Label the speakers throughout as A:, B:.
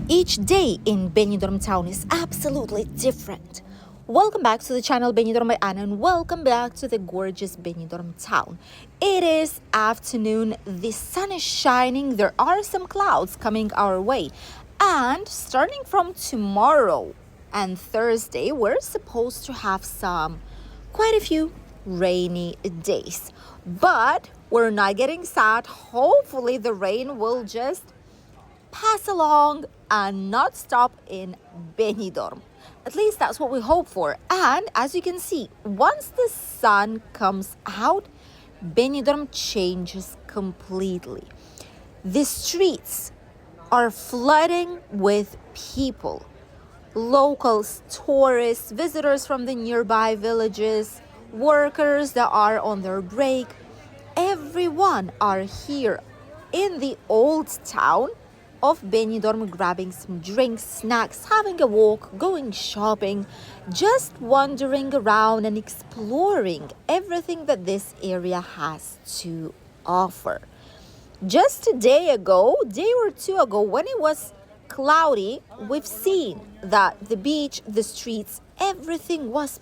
A: Each day in Benidorm town is absolutely different. Welcome back to the channel Benidorm by Anna, and welcome back to the gorgeous Benidorm town. It is afternoon, the sun is shining, there are some clouds coming our way, and starting from tomorrow and Thursday, we're supposed to have quite a few rainy days. But we're not getting sad. Hopefully the rain will just pass along and not stop in Benidorm. At least that's what we hope for. And as you can see, once the sun comes out, Benidorm changes completely. The streets are flooding with people. Locals, tourists, visitors from the nearby villages, workers that are on their break. Everyone are here in the old town of Benidorm, grabbing some drinks, snacks, having a walk, going shopping, just wandering around and exploring everything that this area has to offer. Just a day or two ago, when it was cloudy, we've seen that the beach, the streets, everything was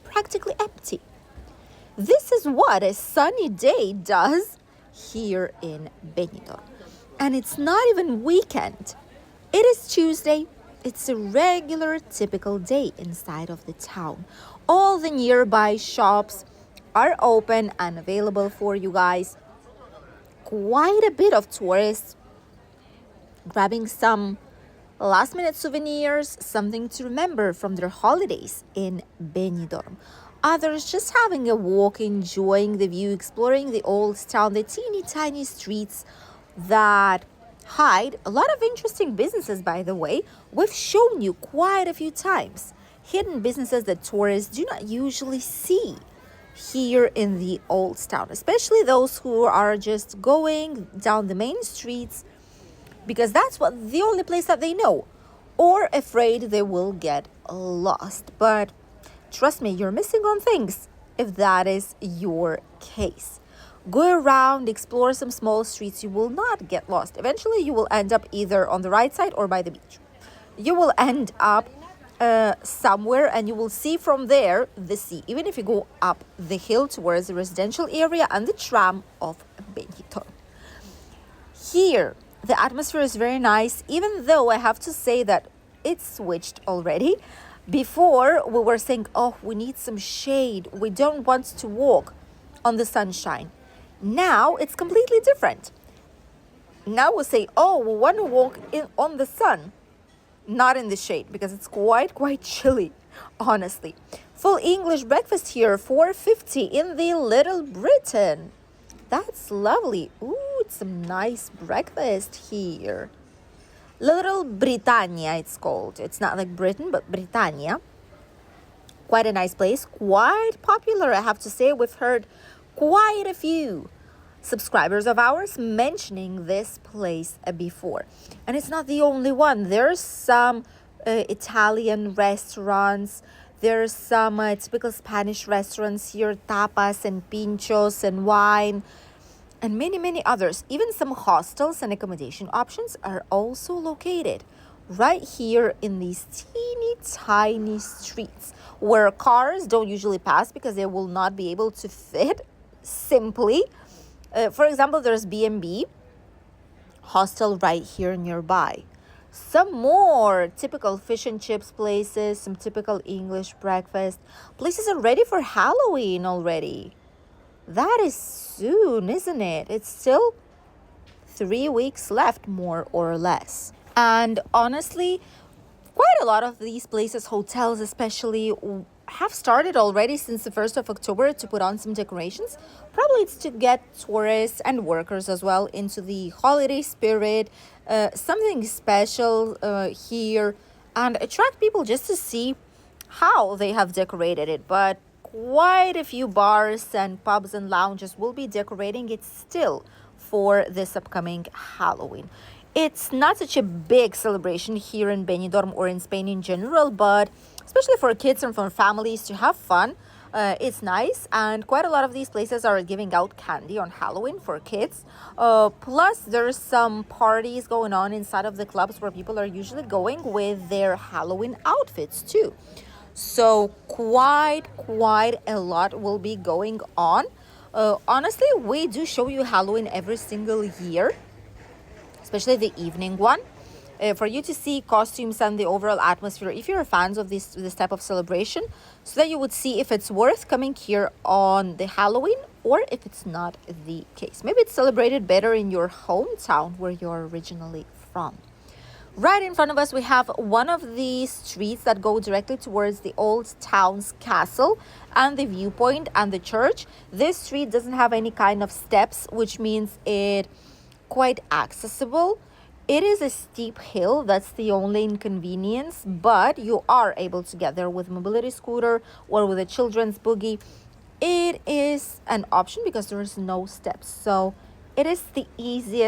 A: practically empty. This is what a sunny day does here in Benidorm. And it's not even weekend. It is Tuesday. It's a regular, typical day inside of the town. All the nearby shops are open and available for you guys. Quite a bit of tourists grabbing some last-minute souvenirs, something to remember from their holidays in Benidorm. Others just having a walk, enjoying the view, exploring the old town, the teeny tiny streets that hide a lot of interesting businesses, by the way. We've shown you quite a few times hidden businesses that tourists do not usually see here in the old town, especially those who are just going down the main streets because that's the only place that they know, or afraid they will get lost. But trust me, you're missing on things if that is your case. Go around, explore some small streets. You will not get lost. Eventually, you will end up either on the right side or by the beach. You will end up somewhere and you will see from there the sea, even if you go up the hill towards the residential area and the tram of Benidorm. Here, the atmosphere is very nice, even though I have to say that it's switched already. Before, we were saying, oh, we need some shade. We don't want to walk on the sunshine. Now it's completely different. Now we say, oh, we want to walk on the sun, not in the shade, because it's quite chilly, honestly. Full English breakfast here, $4.50 in the Little Britain. That's lovely. Ooh, it's some nice breakfast here. Little Britannia, it's called. It's not like Britain, but Britannia. Quite a nice place, quite popular, I have to say. We've heard quite a few subscribers of ours mentioning this place before. And it's not the only one. There's some Italian restaurants. There's some typical Spanish restaurants here, tapas and pinchos and wine, and many others. Even some hostels and accommodation options are also located right here in these teeny tiny streets where cars don't usually pass because they will not be able to fit simply. For example, there's B&B hostel right here nearby. Some more typical fish and chips places, some typical English breakfast. Places are ready for Halloween already. That is soon, isn't it? It's still 3 weeks left, more or less. And honestly, quite a lot of these places, hotels especially, have started already since the 1st of October to put on some decorations. Probably it's to get tourists and workers as well into the holiday spirit, something special here, and attract people just to see how they have decorated it. But quite a few bars and pubs and lounges will be decorating it still for this upcoming Halloween. It's not such a big celebration here in Benidorm or in Spain in general, but especially for kids and for families to have fun, It's nice, and quite a lot of these places are giving out candy on Halloween for kids. Plus, there's some parties going on inside of the clubs where people are usually going with their Halloween outfits too. So quite a lot will be going on. Honestly, we do show you Halloween every single year, especially the evening one, for you to see costumes and the overall atmosphere if you're fans of this type of celebration, so that you would see if it's worth coming here on the Halloween or if it's not the case. Maybe it's celebrated better in your hometown where you're originally from. Right in front of us, we have one of the streets that go directly towards the old town's castle and the viewpoint and the church. This street doesn't have any kind of steps, which means it quite accessible. It is a steep hill, that's the only inconvenience, but you are able to get there with a mobility scooter or with a children's buggy. It is an option because there is no steps, so it is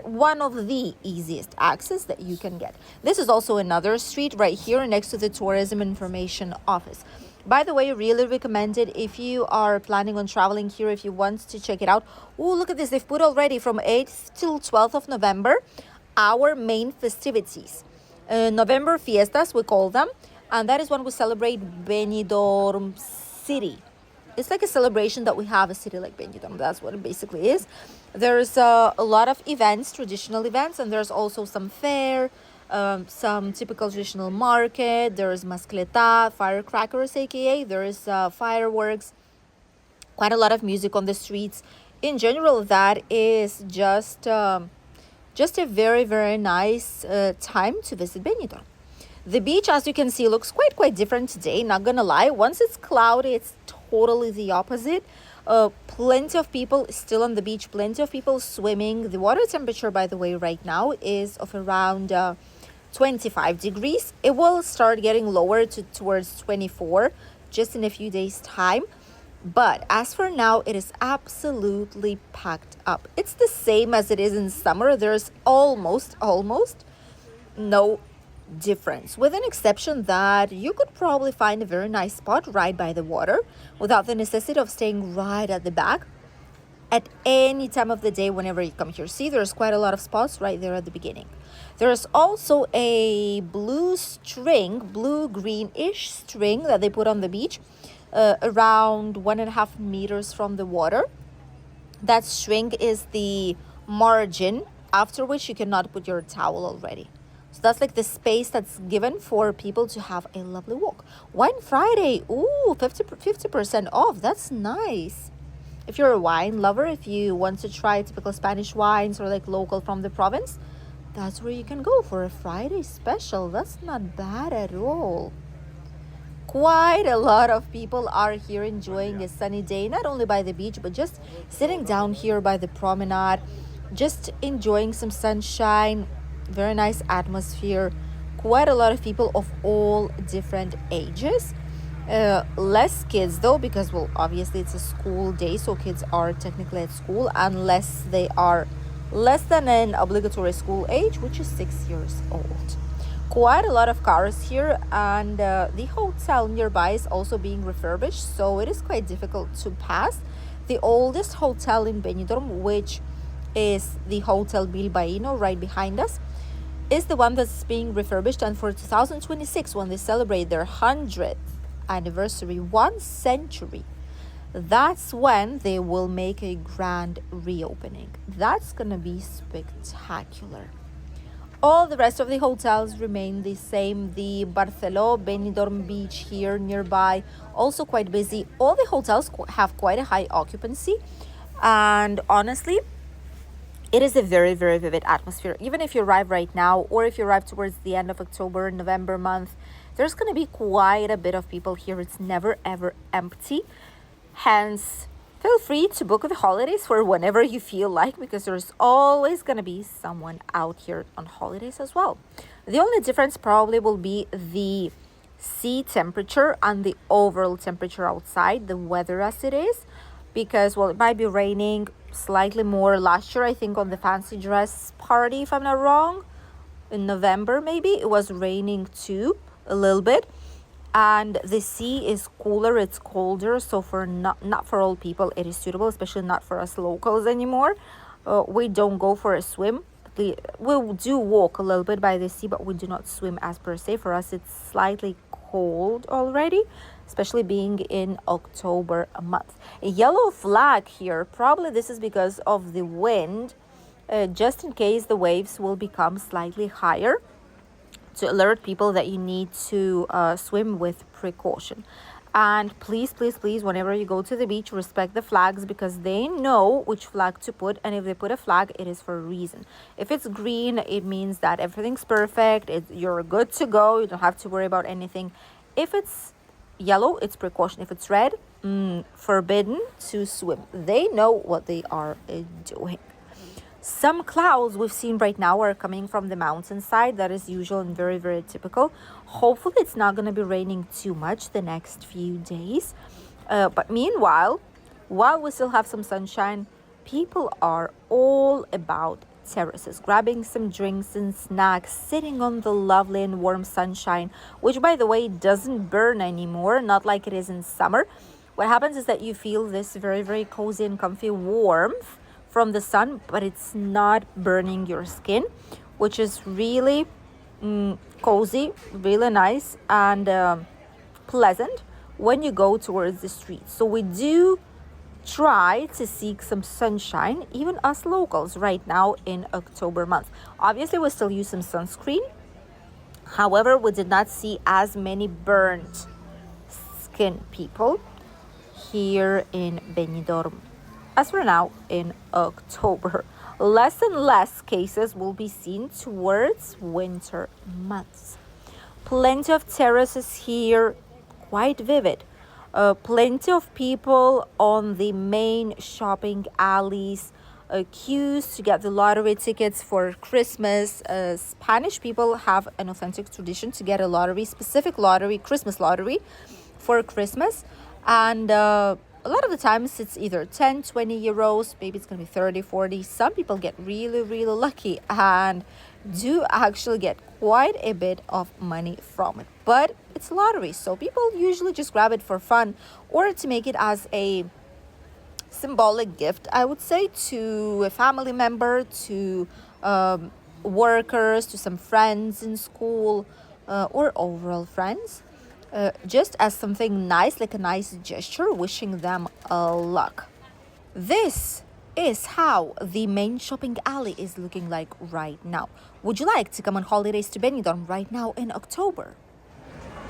A: one of the easiest access that you can get. This is also another street right here next to the tourism information office. By the way, really recommend it if you are planning on traveling here, if you want to check it out. Oh, look at this. They've put already from 8th till 12th of November, our main festivities. November Fiestas, we call them. And that is when we celebrate Benidorm city. It's like a celebration that we have a city like Benidorm. That's what it basically is. There's a lot of events, traditional events, and there's also some fair, some typical traditional market. There's mascleta, firecrackers, aka there's fireworks, quite a lot of music on the streets. In general, that is just a very nice time to visit Benidorm. The beach, as you can see, looks quite different today, not gonna lie. Once it's cloudy, it's totally the opposite. Plenty of people still on the beach, plenty of people swimming. The water temperature, by the way, right now is of around 25 degrees. It will start getting lower towards 24 just in a few days' time. But as for now, it is absolutely packed up. It's the same as it is in summer. There's almost no difference, with an exception that you could probably find a very nice spot right by the water without the necessity of staying right at the back at any time of the day whenever you come here. See, there's quite a lot of spots right there at the beginning. There's also a blue-greenish string that they put on the beach around 1.5 meters from the water. That string is the margin after which you cannot put your towel already. So that's like the space that's given for people to have a lovely walk. Wine Friday, ooh, 50% off. That's nice. If you're a wine lover, if you want to try typical Spanish wines or like local from the province, that's where you can go for a Friday special. That's not bad at all. Quite a lot of people are here enjoying a sunny day, not only by the beach, but just sitting down here by the promenade, just enjoying some sunshine. Very nice atmosphere. Quite a lot of people of all different ages. Less kids though, because, well, obviously it's a school day, so kids are technically at school unless they are less than an obligatory school age, which is 6 years old. Quite a lot of cars here, and the hotel nearby is also being refurbished, so it is quite difficult to pass. The oldest hotel in Benidorm, which is the Hotel Bilbaíno right behind us, is the one that's being refurbished, and for 2026, when they celebrate their 100th anniversary, 1 century, that's when they will make a grand reopening. That's gonna be spectacular. All the rest of the hotels remain the same. The Barceló Benidorm beach here nearby, also quite busy. All the hotels have quite a high occupancy, and honestly, it is a very vivid atmosphere. Even if you arrive right now, or if you arrive towards the end of October, November month, there's going to be quite a bit of people here. It's never ever empty. Hence, feel free to book the holidays for whenever you feel like, because there's always going to be someone out here on holidays as well. The only difference probably will be the sea temperature and the overall temperature outside, the weather as it is, because, well, it might be raining slightly more. Last year, I think on the fancy dress party, if I'm not wrong, in November maybe, it was raining too a little bit. and the sea is cooler, it's colder, so for not for all people it is suitable, especially not for us locals anymore. We don't go for a swim. We do walk a little bit by the sea, but we do not swim as per se. For us it's slightly cold already, especially being in October month. A yellow flag here, probably this is because of the wind, just in case the waves will become slightly higher, to alert people that you need to swim with precaution. And please, please, please, whenever you go to the beach, respect the flags, because they know which flag to put, and if they put a flag, it is for a reason. If it's green, it means that everything's perfect, you're good to go, you don't have to worry about anything. If it's yellow, it's precaution. If it's red, forbidden to swim. They know what they are doing. Some clouds we've seen right now are coming from the mountainside. That is usual and very, very typical. Hopefully it's not going to be raining too much the next few days. But meanwhile, while we still have some sunshine, people are all about terraces, grabbing some drinks and snacks, sitting on the lovely and warm sunshine, which, by the way, doesn't burn anymore, not like it is in summer. What happens is that you feel this very, very cozy and comfy warmth from the sun, but it's not burning your skin, which is really cozy, really nice, and pleasant when you go towards the streets. So we do try to seek some sunshine, even us locals, right now in October month. Obviously, we still use some sunscreen. However, we did not see as many burnt skin people here in Benidorm. As for now, in October, less and less cases will be seen towards winter months. Plenty of terraces here, quite vivid. Plenty of people on the main shopping alleys, queues to get the lottery tickets for Christmas. Spanish people have an authentic tradition to get a lottery, specific lottery, Christmas lottery for Christmas. And a lot of the times it's either 10, 20 euros, maybe it's going to be 30, 40. Some people get really, really lucky and do actually get quite a bit of money from it. But it's lottery, so people usually just grab it for fun or to make it as a symbolic gift, I would say, to a family member, to workers, to some friends in school, or overall friends. Just as something nice, like a nice gesture, wishing them luck. This is how the main shopping alley is looking like right now. Would you like to come on holidays to Benidorm right now in October?